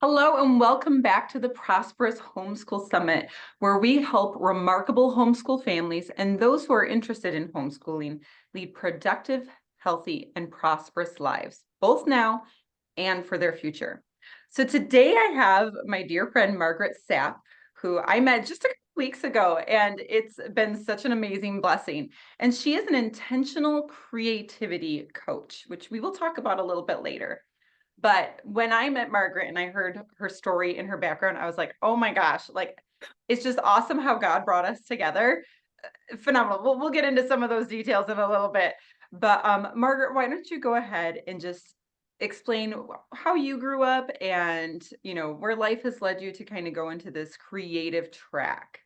Hello and welcome back to the Prosperous Homeschool Summit, where we help remarkable homeschool families and those who are interested in homeschooling lead productive, healthy, and prosperous lives, both now and for their future. So today I have my dear friend Margaret Sapp, who I met just a couple weeks ago, and it's been such an amazing blessing. And she is an intentional creativity coach, which we will talk about a little bit later. But when I met Margaret and I heard her story and her background, I was like, oh my gosh, like it's just awesome how God brought us together. Phenomenal. We'll get into some of those details in a little bit. But Margaret, why don't you go ahead and just explain how you grew up and where life has led you to kind of go into this creative track.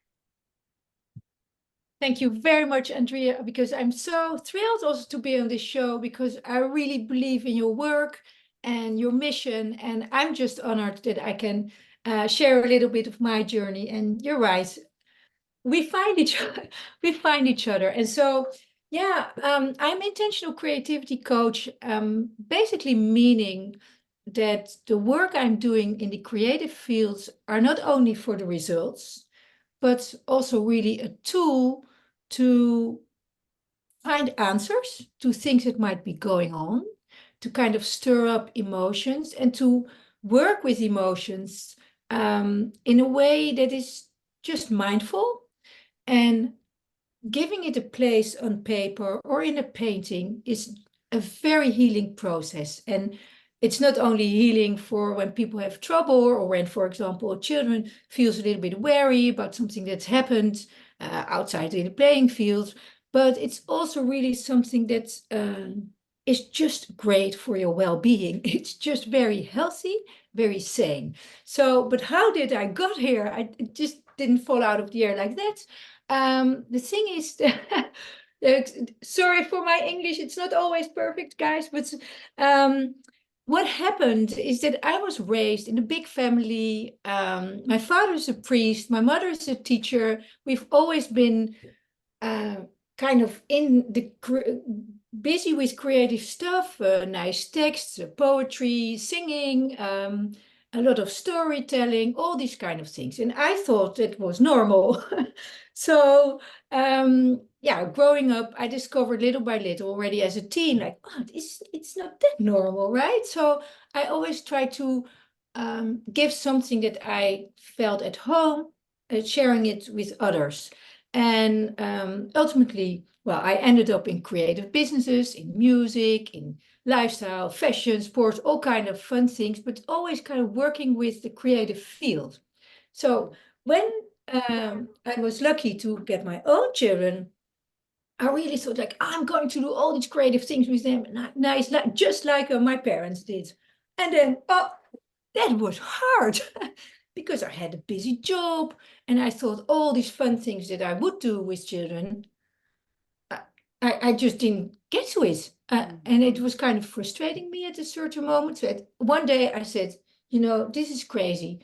Thank you very much, Andrea, because I'm so thrilled also to be on this show because I really believe in your work and your mission. And I'm just honored that I can share a little bit of my journey. And you're right, we find each other, we find each other. And so, yeah, I'm intentional creativity coach, basically meaning that the work I'm doing in the creative fields are not only for the results, but also really a tool to find answers to things that might be going on, to kind of stir up emotions and to work with emotions in a way that is just mindful and giving it a place on paper or in a painting is a very healing process. And it's not only healing for when people have trouble or when, for example, children feels a little bit wary about something that's happened outside in the playing field, but it's also really something that is just great for your well-being. It's just very healthy, very sane. So, but how did I got here? It just didn't fall out of the air like that. The thing is, sorry for my English, it's not always perfect, guys, but what happened is that I was raised in a big family. My father is a priest, my mother is a teacher. We've always been kind of in the busy with creative stuff, nice texts, poetry, singing, a lot of storytelling, all these kind of things. And I thought it was normal. So yeah, growing up, I discovered little by little already as a teen, like, oh, it's not that normal, right? So I always try to give something that I felt at home, sharing it with others. And ultimately, well, I ended up in creative businesses, in music, in lifestyle, fashion, sports, all kind of fun things, but always kind of working with the creative field. So when I was lucky to get my own children, I really thought like, I'm going to do all these creative things with them. Nice, like, just like my parents did. And then, oh, that was hard because I had a busy job and I thought all these fun things that I would do with children, I just didn't get to it. And it was kind of frustrating me at a certain moment. So one day I said, this is crazy.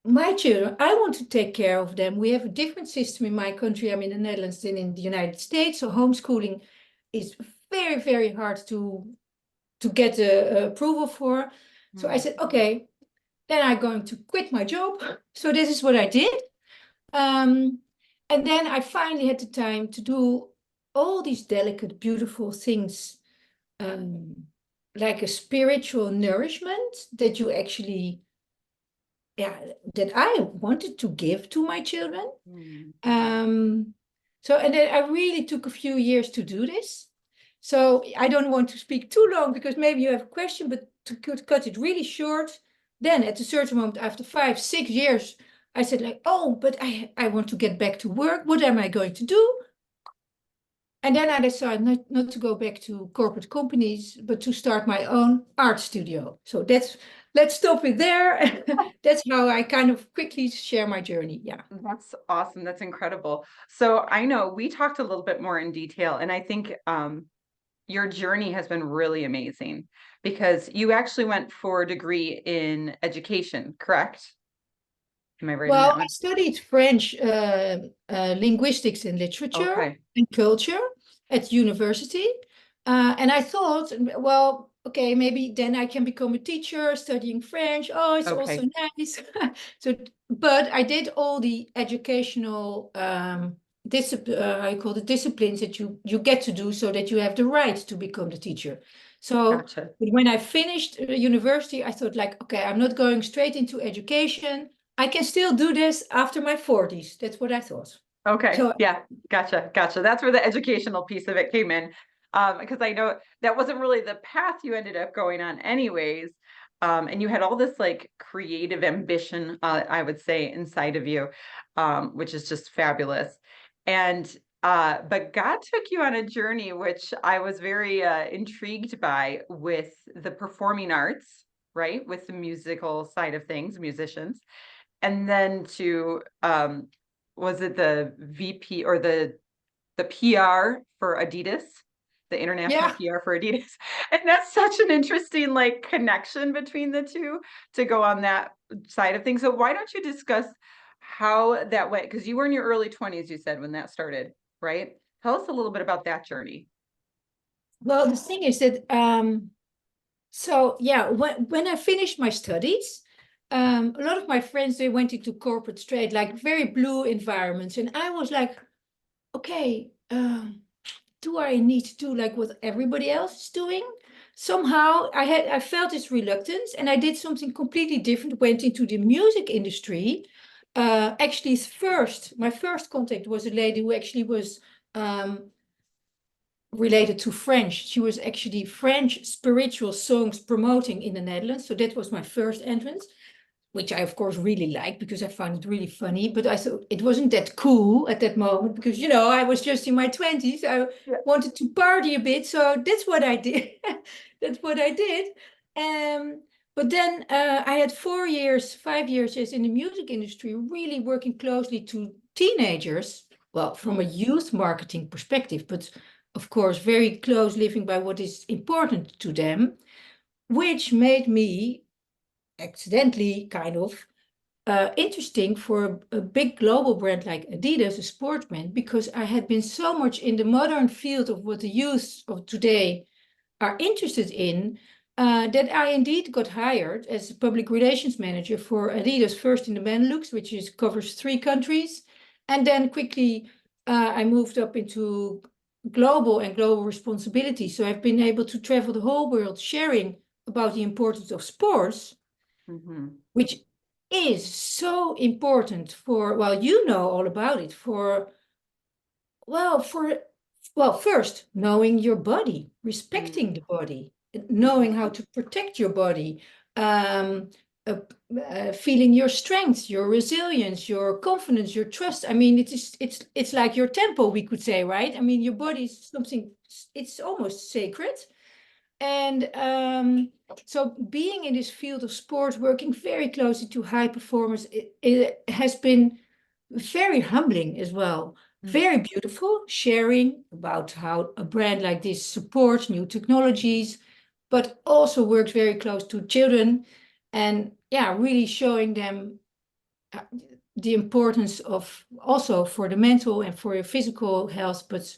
My children, I want to take care of them. We have a different system in my country. I'm in the Netherlands than in the United States. So homeschooling is very, very hard to get approval for. So I said, okay, then I'm going to quit my job. So this is what I did. And then I finally had the time to do all these delicate, beautiful things, like a spiritual nourishment that you actually, yeah, that I wanted to give to my children. So, and then I really took a few years to do this. So I don't want to speak too long because maybe you have a question, but to cut it really short, then at a certain moment, after 5, 6 years, I said like, oh, but I want to get back to work. What am I going to do? And then I decided not to go back to corporate companies, but to start my own art studio. So let's stop it there. That's how I kind of quickly share my journey. Yeah. That's awesome. That's incredible. So I know we talked a little bit more in detail, and I think your journey has been really amazing because you actually went for a degree in education, correct? Am I right in Well, that I one? studied French linguistics and literature Okay. and culture at university. And I thought, well, okay, maybe then I can become a teacher studying French. Oh, it's also Okay, nice. So, but I did all the educational I call it disciplines that you get to do so that you have the right to become the teacher. So gotcha. but when I finished university, I thought like, okay, I'm not going straight into education. I can still do this after my 40s. That's what I thought. Okay, So yeah, gotcha. That's where the educational piece of it came in. Because I know that wasn't really the path you ended up going on anyways. And you had all this like creative ambition, I would say, inside of you, which is just fabulous. And but God took you on a journey which I was very intrigued by with the performing arts, right? With the musical side of things, musicians, and then to was it the VP or the PR for Adidas, the international yeah. PR for Adidas? And that's such an interesting like connection between the two to go on that side of things. So why don't you discuss how that went? Because you were in your early 20s, you said, when that started, right? Tell us a little bit about that journey. Well, the thing is that so yeah, when I finished my studies, a lot of my friends they went into corporate straight, like very blue environments, and I was like, okay, do I need to do like what everybody else is doing? Somehow I felt this reluctance, and I did something completely different. Went into the music industry. Actually, my first contact was a lady who actually was um, related to French. She was actually French spiritual songs promoting in the Netherlands. So that was my first entrance, which I, of course, really liked because I found it really funny. But I thought it wasn't that cool at that moment because, I was just in my 20s. I Yeah. wanted to party a bit. So that's what I did. That's what I did. Um, but then I had 4 years, 5 years in the music industry, really working closely to teenagers. Well, from a Mm, youth marketing perspective, but of course, very close living by what is important to them, which made me accidentally kind of interesting for a big global brand like Adidas, a sports brand, because I had been so much in the modern field of what the youth of today are interested in, that I indeed got hired as a public relations manager for Adidas, first in the Benelux, which covers 3 countries, and then quickly I moved up into global responsibility. So I've been able to travel the whole world sharing about the importance of sports, mhm, which is so important for, well, you know all about it, well, for, well, first, knowing your body, mm, respecting the body, knowing how mhm, to protect your body, um, uh, feeling your strength, your resilience, your confidence, your trust. I mean, it's like your temple, we could say, right? I mean, your body is something, it's almost sacred. And so being in this field of sport, working very closely to high performers, it has been very humbling as well. mm, Very beautiful, sharing about how a brand like this supports new technologies, but also works very close to children. And yeah, really showing them uh, the importance of also for the mental and for your physical health, but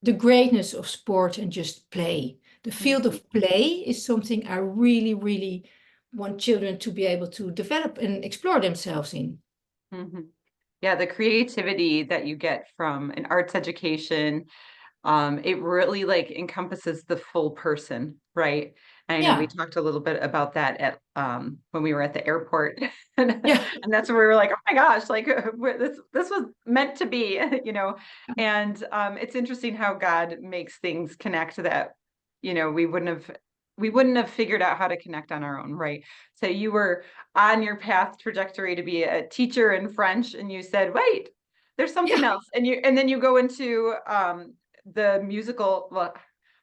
the greatness of sport and just play. The field mhm, of play is something I really, really want children to be able to develop and explore themselves in. mhm. Yeah, the creativity that you get from an arts education, it really like encompasses the full person, right? I know we Yeah, talked a little bit about that at when we were at the airport, and, yeah, and that's where we were like, oh my gosh, like this was meant to be, you know. And it's interesting how God makes things connect that, we wouldn't have figured out how to connect on our own, right? So you were on your path trajectory to be a teacher in French, and you said, wait, there's something yeah, else, and then you go into the musical, well,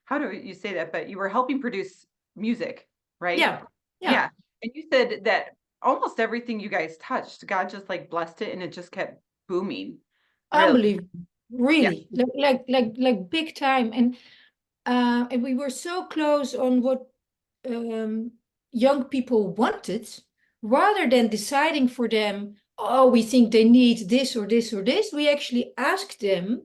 how do you say that? But you were helping produce music, right? yeah, yeah. Yeah. And you said that almost everything you guys touched, God just like blessed it and it just kept booming. Really? Unbelievable. Yeah. Really, like big time. And we were so close on what um, young people wanted, rather than deciding for them, oh, we think they need this or this or this. We actually asked them,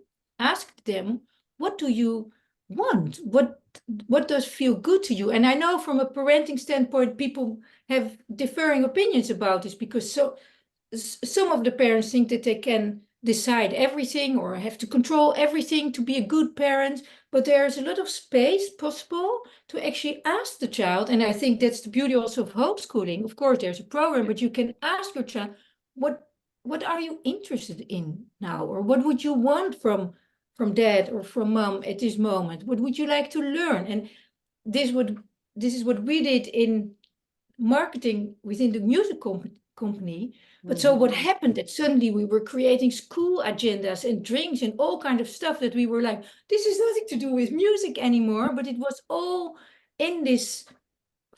what do you want? What does feel good to you? And I know from a parenting standpoint, people have differing opinions about this because some of the parents think that they can decide everything or have to control everything to be a good parent, but there's a lot of space possible to actually ask the child. And I think that's the beauty also of homeschooling. Of course, there's a program, but you can ask your child, what are you interested in now? Or what would you want from dad or from mom at this moment? What would you like to learn? And this would this is what we did in marketing within the music company. But so what happened that suddenly we were creating school agendas and drinks and all kind of stuff that we were like, this is nothing to do with music anymore, but it was all in this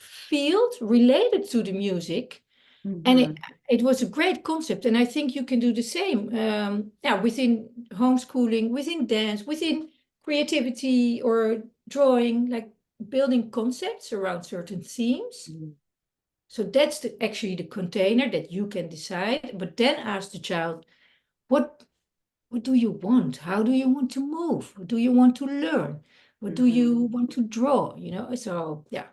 field related to the music. And it was a great concept. And I think you can do the same. Yeah, within homeschooling, within dance, within creativity or drawing, like building concepts around certain themes. So that's actually the container that you can decide, but then ask the child, what do you want? How do you want to move? What do you want to learn? What do you want to draw? You know, so yeah.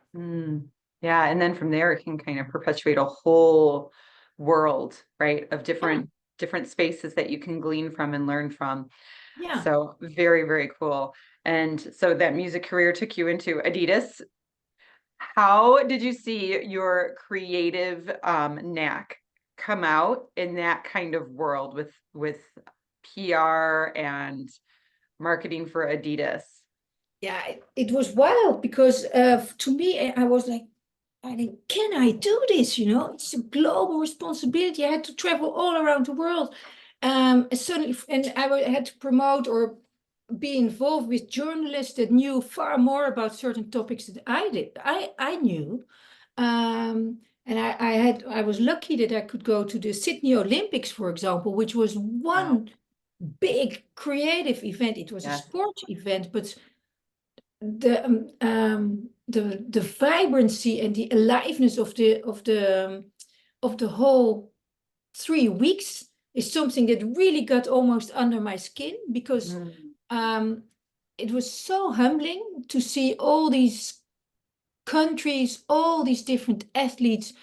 Yeah, and then from there it can kind of perpetuate a whole world, right, of Yeah, different spaces that you can glean from and learn from. yeah. So very, very cool. And so that music career took you into Adidas. How did you see your creative knack come out in that kind of world with PR and marketing for Adidas? Yeah, it was wild because to me, I was like, I think, can I do this? You know, it's a global responsibility. I had to travel all around the world. Suddenly, and had to promote or be involved with journalists that knew far more about certain topics that I did. I knew. And I was lucky that I could go to the Sydney Olympics, for example, which was Wow. one big creative event. It was a Yes. sports event, but the vibrancy and the aliveness of the whole 3 weeks is something that really got almost under my skin because um, it was so humbling to see all these countries, all these different athletes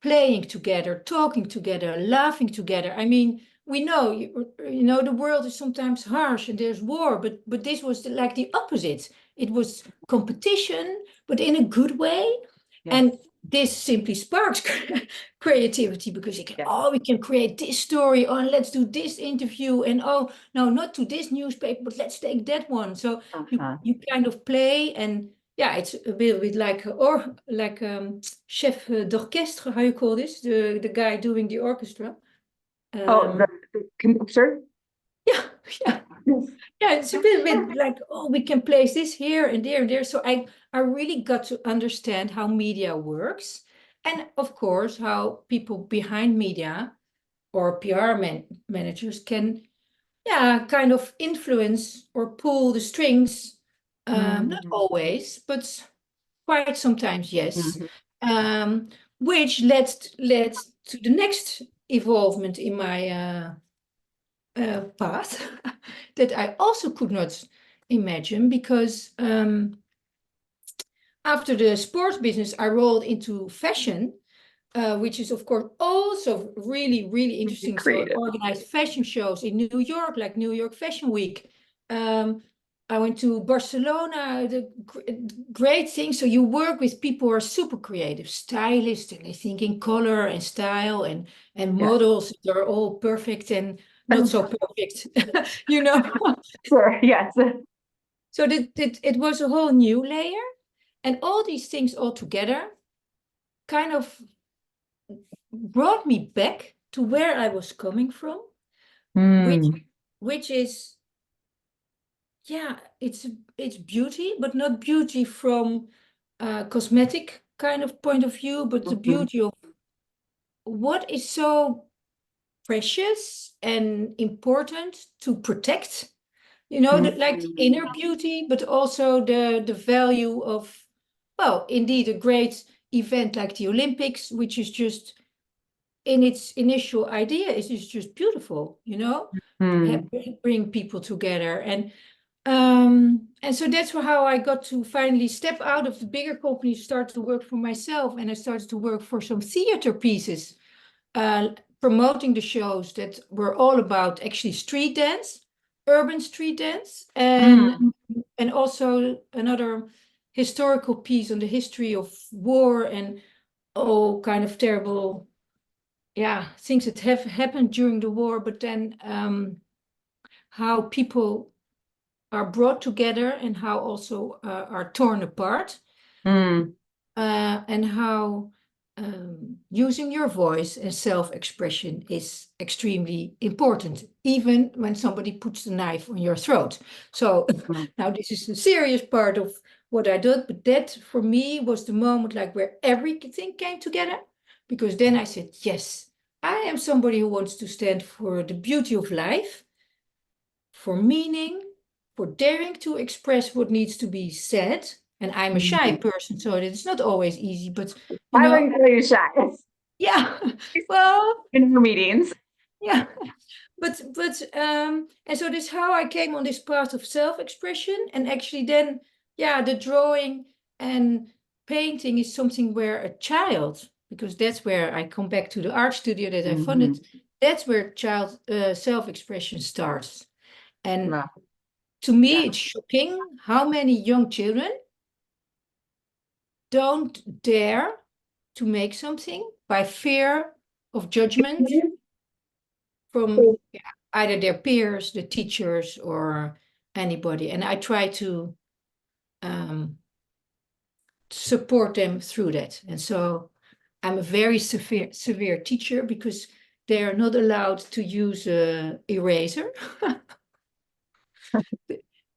playing together, talking together, laughing together. I mean, we know, you know, the world is sometimes harsh and there's war, but this was like the opposite. It was competition, but in a good way. Yes. And this simply sparks creativity because you can, Yes. oh, we can create this story, oh, let's do this interview, and oh, no, not to this newspaper, but let's take that one. So you kind of play and yeah, it's a bit like or like chef d'orchestre, how you call this, the guy doing the orchestra. Oh, Um, the conductor? yeah, yeah, Yes. yeah. It's a bit like, oh, we can place this here and there and there. So I really got to understand how media works, and of course how people behind media or PR managers can, yeah, kind of influence or pull the strings. Not always, but quite sometimes, yes. Um, which led to the next evolvement in my path that I also could not imagine because after the sports business, I rolled into fashion, which is of course also really, really interesting. So I Creative. organized fashion shows in New York, like New York Fashion Week. I went to Barcelona, the great thing. So you work with people who are super creative, stylists, and they think in color and style and Yes. models. They're all perfect and not so perfect, you know. Sure. Yes. So it was a whole new layer. And all these things all together kind of brought me back to where I was coming from, which which is, yeah, it's beauty, but not beauty from a cosmetic kind of point of view, but the beauty of what is so precious and important to protect. You know, like the inner beauty, but also the value of, well, indeed, a great event like the Olympics, which is just in its initial idea is just beautiful, you know, Mm. bring people together. And And so that's how I got to finally step out of the bigger company, start to work for myself, and I started to work for some theater pieces, uh, promoting the shows that were all about actually street dance, urban street dance, Mm, and also another historical piece on the history of war and all kind of terrible, yeah, things that have happened during the war, but then how people are brought together and how also are torn apart, mm, and how using your voice and self-expression is extremely important, even when somebody puts the knife on your throat. So mm. now this is the serious part of what I did, but that for me was the moment like where everything came together, because then I said, yes, I am somebody who wants to stand for the beauty of life, for meaning, for daring to express what needs to be said. And I'm a shy Mhm. person, so it's not always easy, but you I know, wouldn't call you shy. yeah, well, In her meetings. yeah, but and so this is how I came on this path of self-expression, and actually then, yeah, the drawing and painting is something where a child, because that's where I come back to the art studio that I funded, Mhm. that's where child self-expression starts. And Wow. to Yeah. me, it's shocking how many young children don't dare to make something by fear of judgment from, yeah, either their peers, the teachers, or anybody. And I try to um, support them through that. And so I'm a very severe teacher because they are not allowed to use a eraser.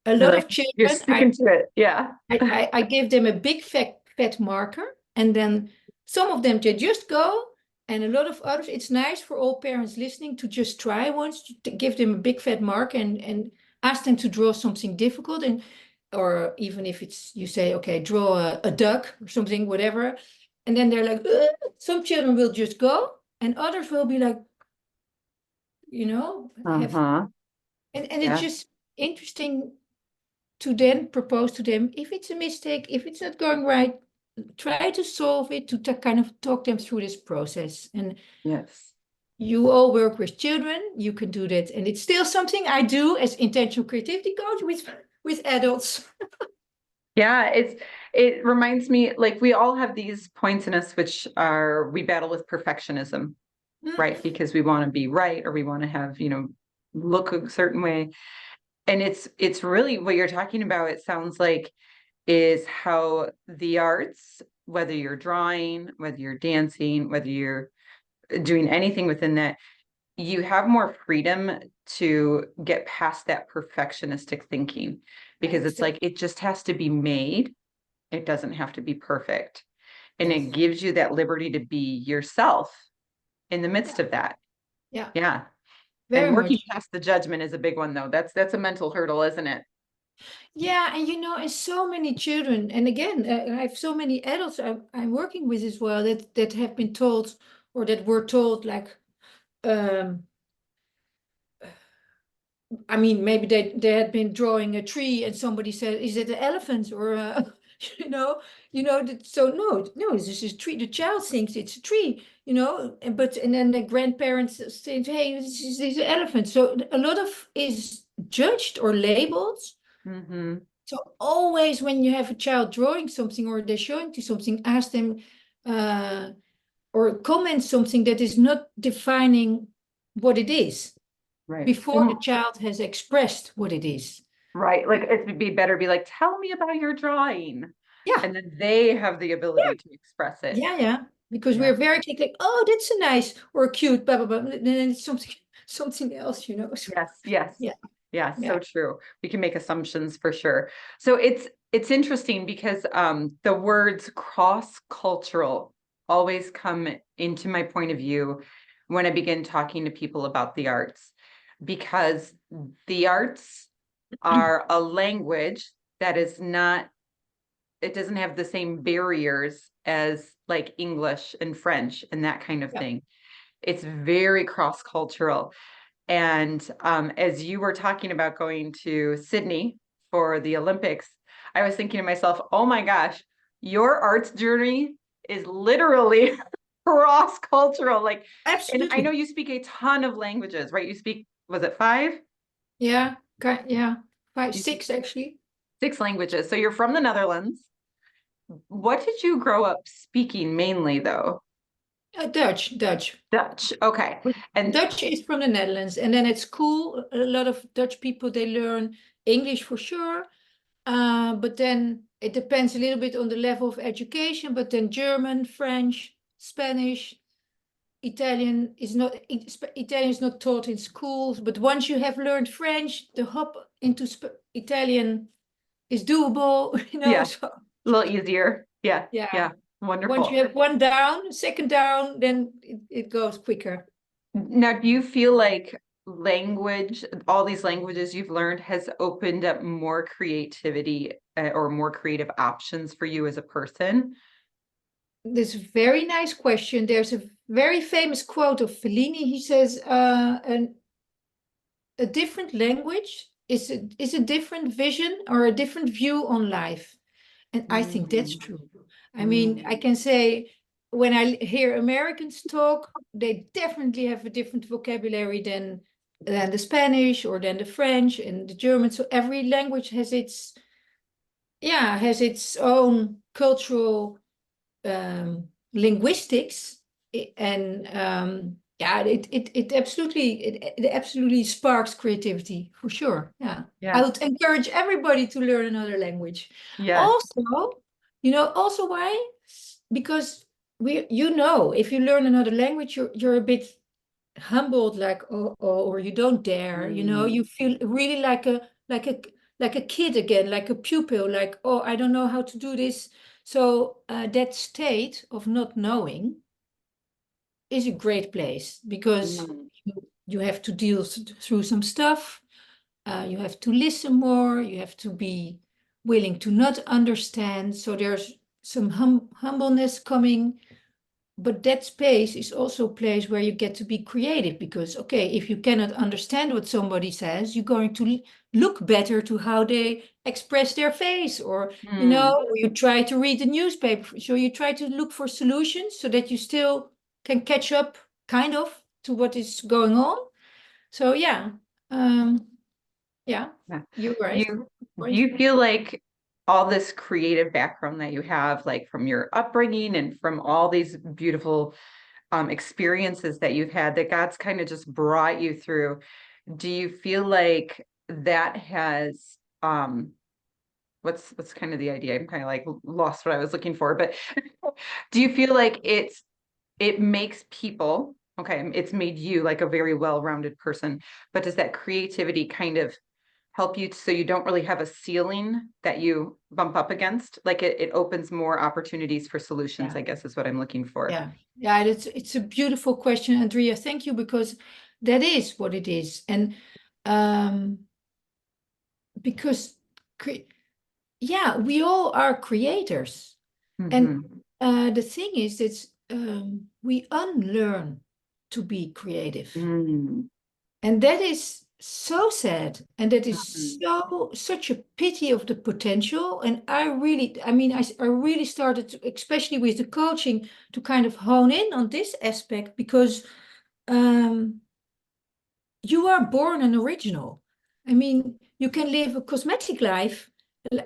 A You're lot like, of you're children, sticking to it. Yeah. I give them a big fat marker, and then some of them they just go, and a lot of others, it's nice for all parents listening to just try once to give them a big fat mark and ask them to draw something difficult, and or even if it's you say, okay, draw a duck or something, whatever, and then they're like, "Ugh." Some children will just go, and others will be like, have, Uh-huh. and it's Yeah. just interesting to then propose to them if it's a mistake, if it's not going right, try to solve it, to kind of talk them through this process. And Yes. you all work with children, you can do that. And it's still something I do as intentional creativity coach with adults. Yeah, it reminds me like we all have these points in us which are we battle with perfectionism, right? Mm, Because we want to be right or we want to have, look a certain way. And it's really what you're talking about, it sounds like, is how the arts, whether you're drawing, whether you're dancing, whether you're doing anything within that, you have more freedom to get past that perfectionistic thinking because it's like exactly. it just has to be made. It doesn't have to be perfect. And it Yes. gives you that liberty to be yourself in the midst Yeah. of that. Yeah. Yeah. Very And working much. past the judgment is a big one though. That's a mental hurdle, isn't it? Yeah, and and so many children, and again, I have so many adults I'm working with as well that have been told or that were told like, um, I mean, maybe they had been drawing a tree and somebody said, "Is it an elephant or a, So no, this is a tree. The child thinks it's a tree, and then the grandparents say, "Hey, this is an elephant." So a lot of is judged or labeled. Mm-hmm. So always when you have a child drawing something or they're showing to something, ask them uh, or comment something that is not defining what it is Right. before the child has expressed what it is. Right. Like it'd be better be like, tell me about your drawing. Yeah, And then they have the ability to express it. yeah. Because Yeah. we're very quick, like, oh, that's a nice or cute, blah blah blah. And then it's something else. So, Yes, yes. yeah, Yeah, yeah. so true. We can make assumptions for sure. So it's interesting because the words cross-cultural always come into my point of view when I begin talking to people about the arts, because the arts are a language that is not, it doesn't have the same barriers as like English and French and that kind of Yeah. thing. It's very cross-cultural. And as you were talking about going to Sydney for the Olympics, I was thinking to myself, oh my gosh, your arts journey is literally cross-cultural. Like, and I know Absolutely. you speak a ton of languages, right? You speak, was it five? Yeah. Yeah. Five, You speak six actually. six languages. So you're from the Netherlands. What did you grow up speaking mainly, though? Dutch. Dutch. Okay. But And Dutch is from the Netherlands, and then at school, a lot of Dutch people they learn English for sure. But then it depends a little bit on the level of education. But then German, French, Spanish, Italian is not taught in schools. But once you have learned French, the hop into Italian is doable. yeah, So a little easier. Yeah. yeah, Yeah. once you Wonderful. have one down, second down, then it goes quicker. Now, do you feel like language, all these languages you've learned has opened up more creativity or more creative options for you as a person? This very nice question. There's a very famous quote of Fellini. He says, a different language is a different vision or a different view on life. And I think that's Mm, true. I mean, I mm, can say when I hear Americans talk, they definitely have a different vocabulary than the Spanish or than the French and the German. So every language has its own cultural linguistics and yeah, it absolutely sparks creativity for sure. Yeah, I yes. would encourage everybody to learn another language. Yes. Also, also why? Because if you learn another language, you're a bit humbled, like or you don't dare. You Mm, feel really like a kid again, like a pupil, like, oh, I don't know how to do this. So that state of not knowing is a great place because mm, you have to deal through some stuff. You have to listen more. You have to be willing to not understand. So there's some humbleness coming, but that space is also a place where you get to be creative because, okay, if you cannot understand what somebody says, you're going to look better to how they express their face, or mm. or you try to read the newspaper, so you try to look for solutions so that you still can catch up kind of to what is going on. So yeah, um yeah, Yeah. you're right. You do Point. you feel like all this creative background that you have, like from your upbringing and from all these beautiful experiences that you've had that God's kind of just brought you through, do you feel like that has what's kind of the idea? I'm kind of like lost what I was looking for, but do you feel like it makes people, okay, it's made you like a very well-rounded person, but does that creativity kind of help you so you don't really have a ceiling that you bump up against? Like it opens more opportunities for solutions, Yeah. I guess is what I'm looking for. Yeah, it's a beautiful question, Andrea. Thank you, because that is what it is. And um because yeah, we all are creators. And Hmm. the thing is that we unlearn to be creative. Mm-hmm. And that is so sad. And that is such a pity of the potential. And I really started to, especially with the coaching, to kind of hone in on this aspect because um, you are born an original. I mean, you can live a cosmetic life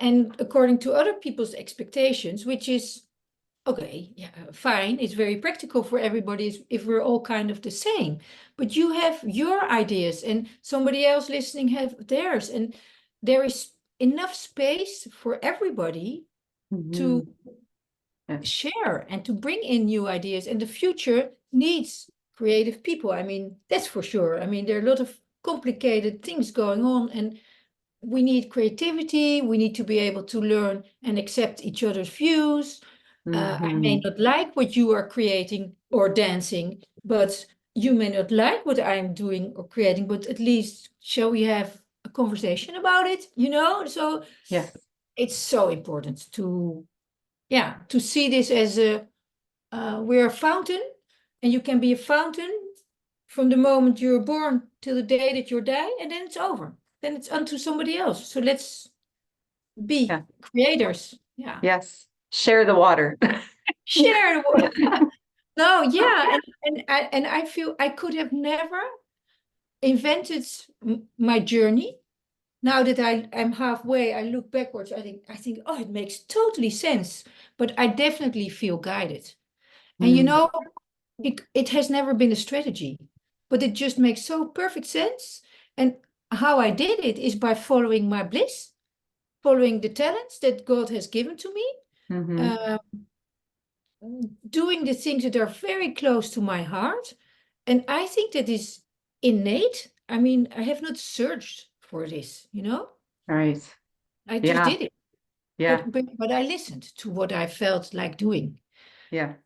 and according to other people's expectations, which is okay, yeah, fine. It's very practical for everybody if we're all kind of the same. But you have your ideas and somebody else listening have theirs. And there is enough space for everybody to Hmm. Yes. share and to bring in new ideas. And the future needs creative people. I mean, that's for sure. I mean, there are a lot of complicated things going on, and we need creativity. We need to be able to learn and accept each other's views. I may Hmm. not like what you are creating or dancing, but you may not like what I'm doing or creating, but at least shall we have a conversation about it? So Yes. it's so important to see this as we're a fountain, and you can be a fountain from the moment you're born till the day that you die, and then it's over. Then it's unto somebody else. So let's be Yeah. creators. Yeah. Yes. Share the water. Share. No, yeah. And I feel I could have never invented my journey. Now that I'm halfway, I look backwards, I think, oh, it makes totally sense. But I definitely feel guided. And Mm, it has never been a strategy, but it just makes so perfect sense. And how I did it is by following my bliss, following the talents that God has given to me, mhm. uh, doing the things that are very close to my heart. And I think that is innate. I mean, I have not searched for this. Right. I just Yeah. did it. Yeah. But I listened to what I felt like doing. Yeah.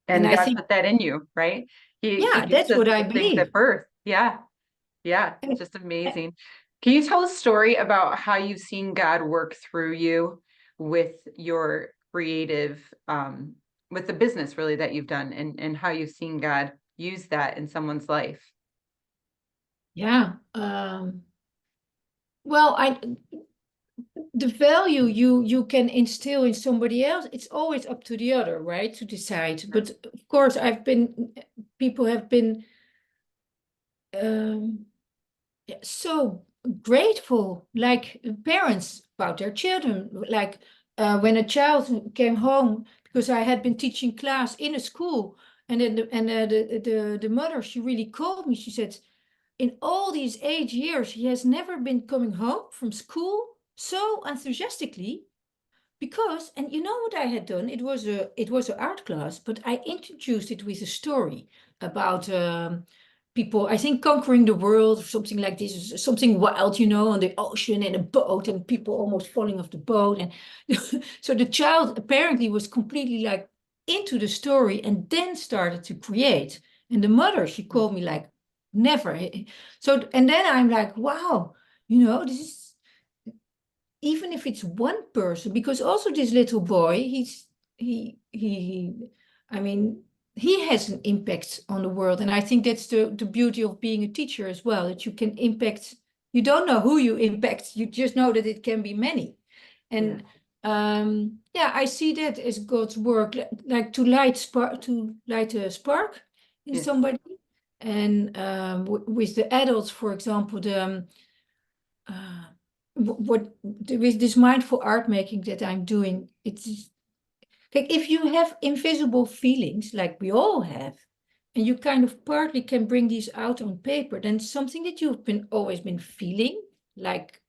And And I God think, put that in you, right? He yeah, gives that's us what I the things believe. at birth. Yeah. Yeah. And, Just amazing. Can you tell a story about how you've seen God work through you with your creative, with the business really that you've done, and how you've seen God use that in someone's life? yeah. Well, the value you can instill in somebody else, it's always up to the other, right, to decide. But of course, people have been um, yeah, so grateful, like parents about their children. Like when a child came home, because I had been teaching class in a school, and then the mother, she really called me. She said, in all these 8 years, he has never been coming home from school so enthusiastically. Because, and you know what I had done? It was an art class, but I introduced it with a story about people, I think, conquering the world or something like this, something wild, on the ocean and a boat and people almost falling off the boat. And so the child apparently was completely like into the story and then started to create. And the mother, she called me like, never. So, and then I'm like, wow, this is, even if it's one person, because also this little boy, he I mean, he has an impact on the world. And I think that's the beauty of being a teacher as well, that you can impact, you don't know who you impact, you just know that it can be many. Yeah. And yeah, I see that as God's work, like to light a spark in Yes. somebody. And with the adults, for example, uh, what with this mindful art making that I'm doing, it's like if you have invisible feelings like we all have, and you kind of partly can bring these out on paper, then something that you've been always been feeling, like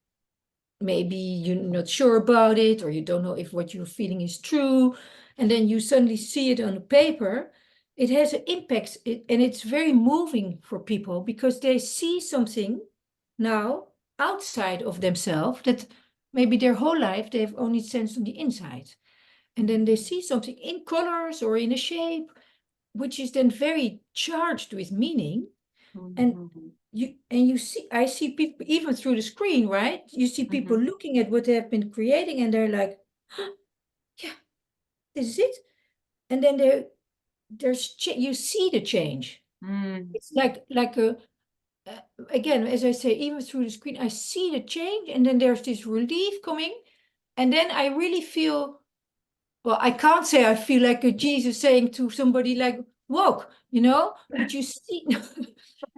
maybe you're not sure about it, or you don't know if what you're feeling is true, and then you suddenly see it on the paper. It has an impact, and it's very moving for people because they see something now outside of themselves that maybe their whole life they've only sensed on the inside. And then they see something in colors or in a shape, which is then very charged with meaning. And Mhm. you see, I see people even through the screen, right? You see people Mhm. looking at what they have been creating, and they're like, "Huh, yeah, this is it." And then you see the change. Mm. It's like a again, as I say, even through the screen, I see the change, and then there's this relief coming, and then I really feel, well, I can't say I feel like a Jesus saying to somebody like, "Woke," but you see, The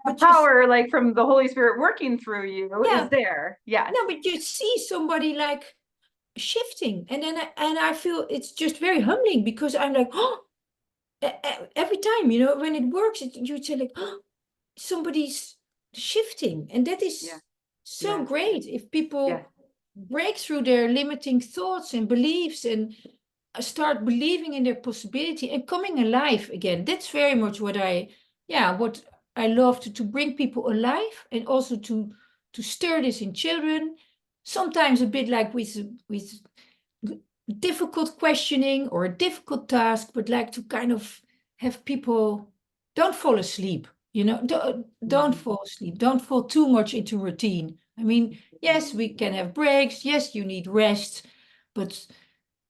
but you, power, like from the Holy Spirit working through you, is yeah, there. Yes. no, but you see somebody like shifting, and then I feel it's just very humbling because I'm like, oh, every time, when it works, you say like, oh, somebody's shifting, and that Yeah. is so Yeah. great if Yeah. people break through their limiting thoughts and beliefs and start believing in their possibility and coming alive again. That's very much what I love to bring people alive, and also to stir this in children. Sometimes a bit like with difficult questioning or a difficult task, but like to kind of have people don't fall asleep. Don't Mhm. fall asleep. Don't fall too much into routine. I mean, yes, we can have breaks. Yes, you need rest, but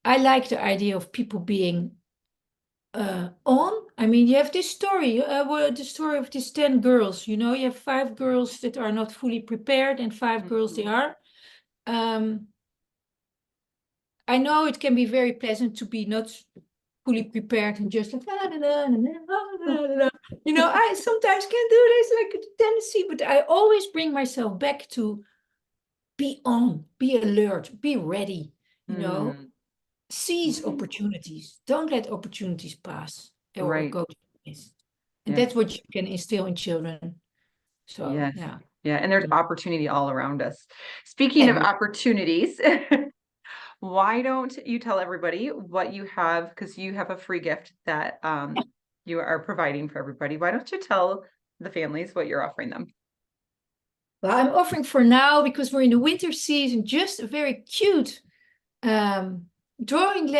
I like the idea of people being on. I mean, you have this story, the story of these 10 girls. You have 5 girls that are not fully prepared and 5 girls they Mhm. are. Um, I know it can be very pleasant to be not fully prepared and just like, you know, I sometimes can do this like a tendency, but I always bring myself back to be on, be alert, be ready, you know, Mm, seize opportunities. Don't let opportunities pass or right. go to waste. And Yeah. that's what you can instill in children. So, Yes. yeah. Yeah. And there's opportunity all around us. Speaking of Every, opportunities, why don't you tell everybody what you have? Because you have a free gift that you are providing for everybody. Why don't you tell the families what you're offering them? well, I'm offering for now because we're in the winter season, just a very cute um, drawing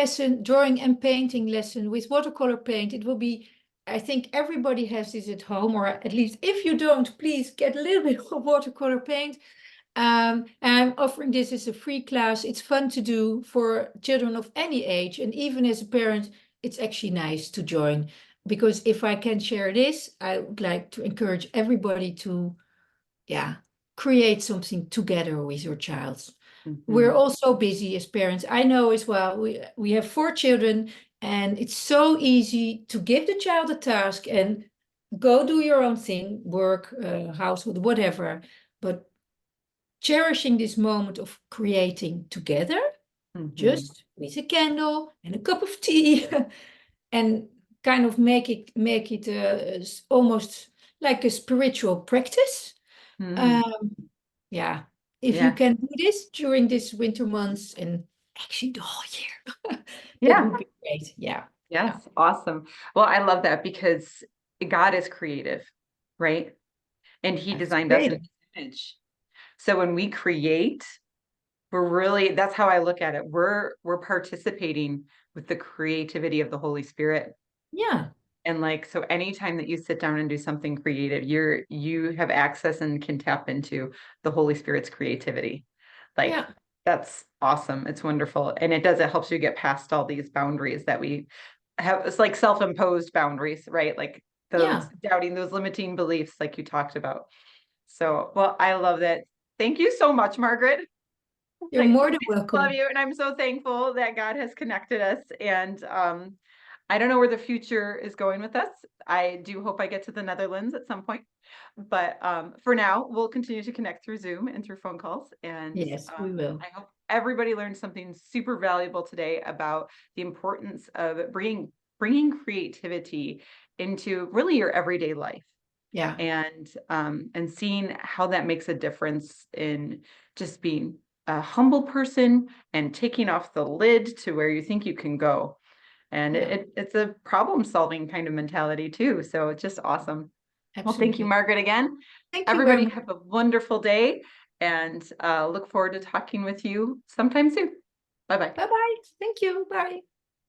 and painting lesson with watercolor paint. It will be, I think everybody has this at home, or at least if you don't, please get a little bit of watercolor paint. I'm offering this as a free class. It's fun to do for children of any age. And even as a parent, it's actually nice to join. Because if I can share this, I would like to encourage everybody to, yeah, create something together with your child. We're Mhm. all so busy as parents. I know as well. We have 4 children, and it's so easy to give the child a task and go do your own thing, work, household, whatever. But cherishing this moment of creating together, Mhm. just with a candle and a cup of tea, and kind of make it almost like a spiritual practice. Mm. Um, yeah, if you Yeah. can do this during this winter months and actually the whole year, that Yeah. would be great. Yeah, yeah, Yes. Awesome. Well, I love that because God is creative, right? And he that's designed us in great. his image. So when we create, we're really, that's how I look at it. We're participating with the creativity of the Holy Spirit. Yeah, And like, so anytime that you sit down and do something creative, you have access and can tap into the Holy Spirit's creativity. Like, yeah, that's awesome. It's wonderful. And it helps you get past all these boundaries that we have. It's like self-imposed boundaries, right? Like those yeah. doubting, those limiting beliefs, like you talked about. So, well, I love that. Thank you so much, Margaret. You're I more than love welcome. you, and I'm so thankful that God has connected us. And I don't know where the future is going with us. I do hope I get to the Netherlands at some point. But for now, we'll continue to connect through Zoom and through phone calls. And Yes, we will. I hope everybody learned something super valuable today about the importance of bringing creativity into really your everyday life Yeah, and seeing how that makes a difference in just being a humble person and taking off the lid to where you think you can go. And yeah, it's a problem solving kind of mentality too. So it's just awesome. Well, thank you, absolutely. Margaret, again. Thank you very Everybody much. have a wonderful day and look forward to talking with you sometime soon. Bye bye. Bye bye. Thank you. Bye.